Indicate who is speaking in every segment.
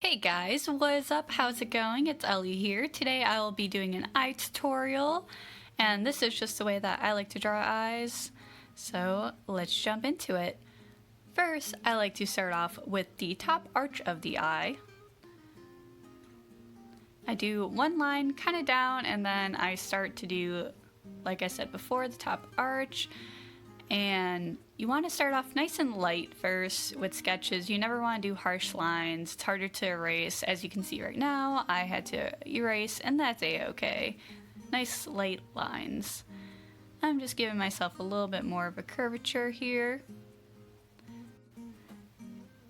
Speaker 1: Hey guys, what's up? How's it going? It's Ellie here. Today I will be doing an eye tutorial, and this is just the way that I like to draw eyes. So let's jump into it. First, I like to start off with the top arch of the eye. I do one line kind of down, and then I start to do, like I said before, the top arch. And you want to start off nice and light first with sketches. You never want to do harsh lines. It's harder to erase. As you can see right now, I had to erase, and that's a-okay. Nice light lines. I'm just giving myself a little bit more of a curvature here.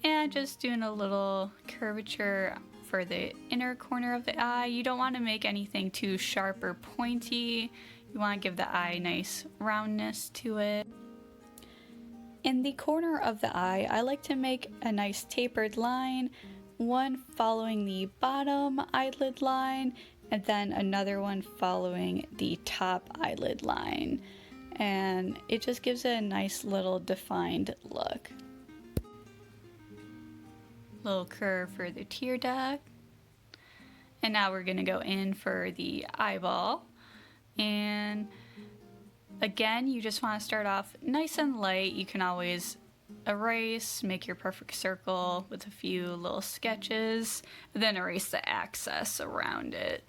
Speaker 1: And just doing a little curvature for the inner corner of the eye. You don't want to make anything too sharp or pointy. You want to give the eye nice roundness to it. In the corner of the eye, I like to make a nice tapered line, one following the bottom eyelid line, and then another one following the top eyelid line. And it just gives it a nice little defined look. Little curve for the tear duct. And now we're gonna go in for the eyeball. And again, you just want to start off nice and light. You can always erase, make your perfect circle with a few little sketches, and then erase the excess around it.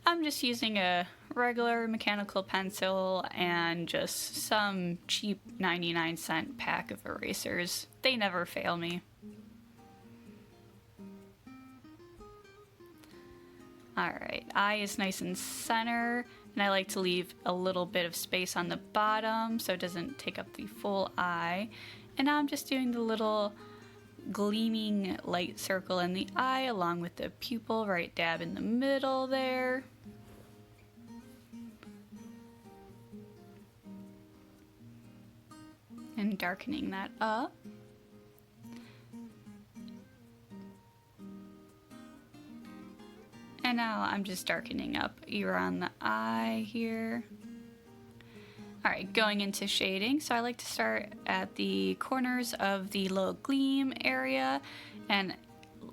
Speaker 1: I'm just using a regular mechanical pencil and just some cheap 99-cent pack of erasers. They never fail me. Alright, eye is nice and center, and I like to leave a little bit of space on the bottom so it doesn't take up the full eye. And now I'm just doing the little gleaming light circle in the eye along with the pupil right dab in the middle there. And darkening that up. And now I'm just darkening up around the eye here. Alright, going into shading. So I like to start at the corners of the little gleam area. And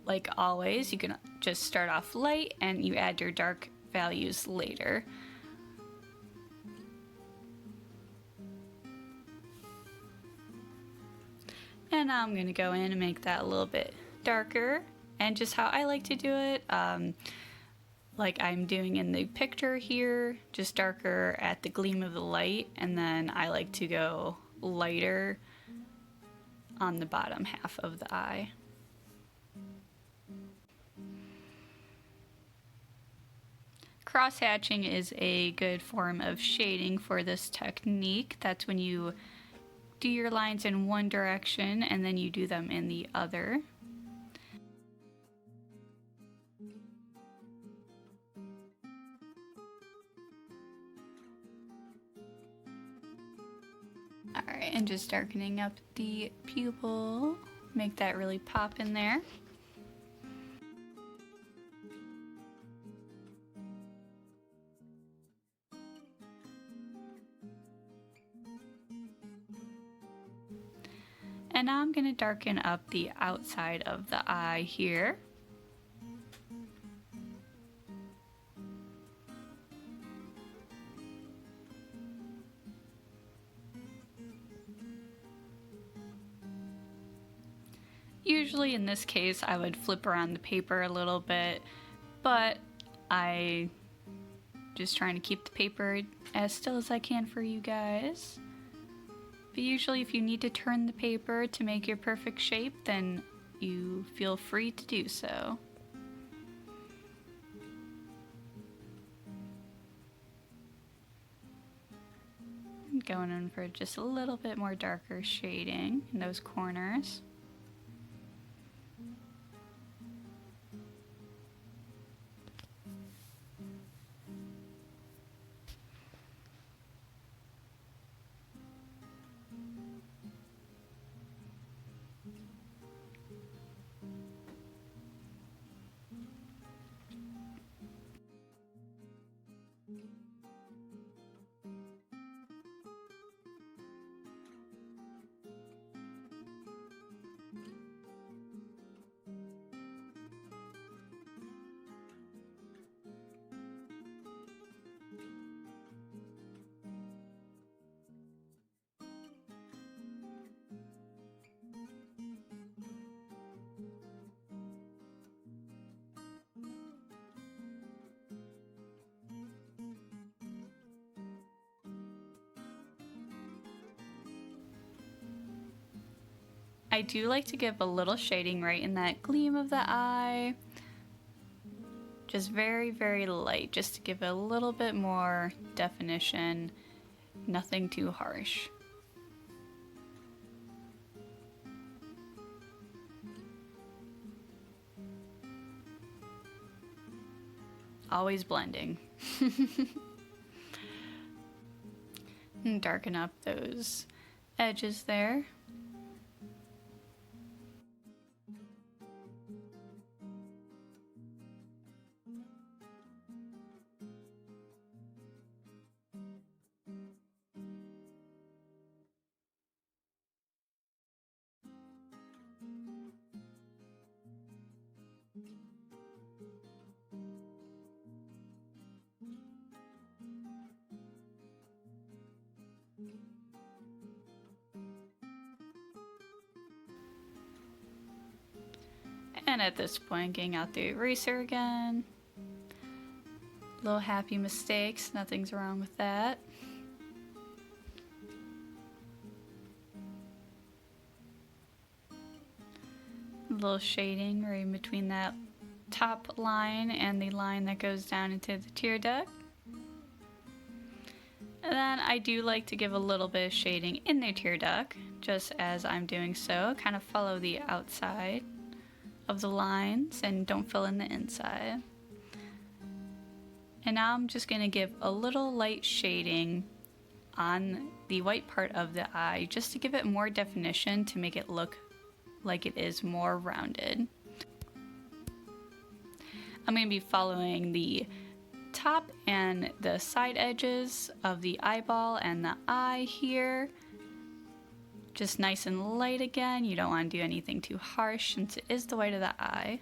Speaker 1: like always, you can just start off light and you add your dark values later. And now I'm going to go in and make that a little bit darker. And just how I like to do it, like I'm doing in the picture here, just darker at the gleam of the light, and then I like to go lighter on the bottom half of the eye. Cross-hatching is a good form of shading for this technique. That's when you do your lines in one direction and then you do them in the other. Alright, and just darkening up the pupil, make that really pop in there. And now I'm going to darken up the outside of the eye here. Usually in this case I would flip around the paper a little bit, but I just trying to keep the paper as still as I can for you guys. But usually if you need to turn the paper to make your perfect shape, then you feel free to do so. Going in for just a little bit more darker shading in those corners. I do like to give a little shading right in that gleam of the eye. Just very, very light, just to give it a little bit more definition. Nothing too harsh. Always blending. And darken up those edges there. And at this point, getting out the eraser again. Little happy mistakes, nothing's wrong with that. A little shading right in between that top line and the line that goes down into the tear duct. And then I do like to give a little bit of shading in the tear duct, just as I'm doing so. Kind of follow the outside of the lines and don't fill in the inside. And now I'm just going to give a little light shading on the white part of the eye just to give it more definition, to make it look like it is more rounded. I'm going to be following the top and the side edges of the eyeball and the eye here. Just nice and light again. You don't want to do anything too harsh since it is the white of the eye.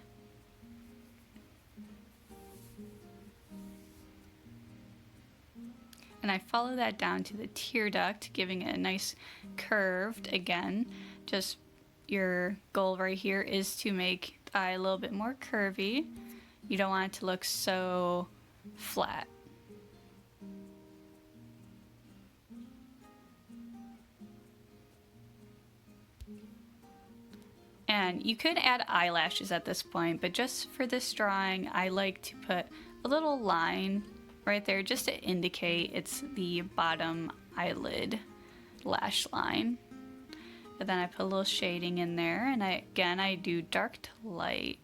Speaker 1: And I follow that down to the tear duct, giving it a nice curved again. Just your goal right here is to make the eye a little bit more curvy. You don't want it to look so flat. And you could add eyelashes at this point, but just for this drawing, I like to put a little line right there just to indicate it's the bottom eyelid lash line. But then I put a little shading in there, and I do dark to light.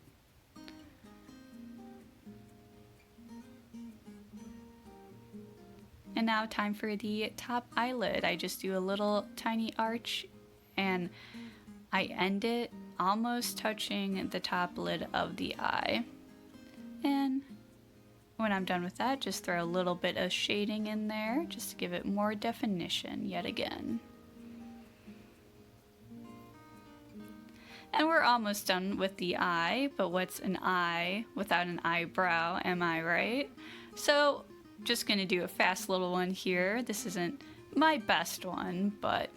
Speaker 1: And now time for the top eyelid. I just do a little tiny arch and I end it almost touching the top lid of the eye. And when I'm done with that, just throw a little bit of shading in there just to give it more definition yet again. And we're almost done with the eye, but what's an eye without an eyebrow, am I right? So just gonna do a fast little one here. This isn't my best one, but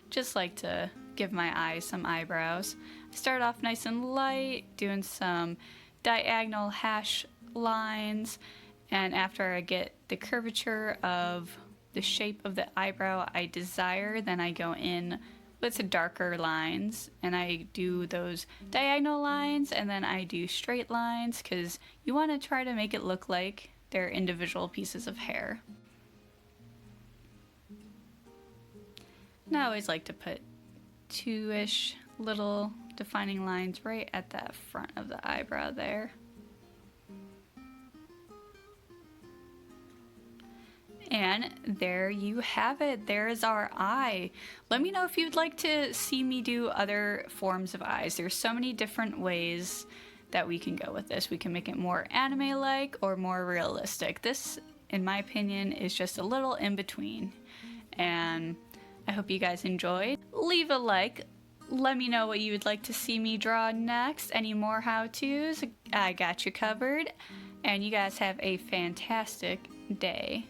Speaker 1: just like to give my eyes some eyebrows. Start off nice and light, doing some diagonal hash lines, and after I get the curvature of the shape of the eyebrow I desire, then I go in with the darker lines and I do those diagonal lines, and then I do straight lines because you want to try to make it look like they're individual pieces of hair. And I always like to put two-ish little defining lines right at that front of the eyebrow there. And there you have it. There is our eye. Let me know if you'd like to see me do other forms of eyes. There's so many different ways that we can go with this. We can make it more anime-like or more realistic. This, in my opinion, is just a little in between. And I hope you guys enjoyed. Leave a like. Let me know what you would like to see me draw next. Any more how-tos? I got you covered. And you guys have a fantastic day.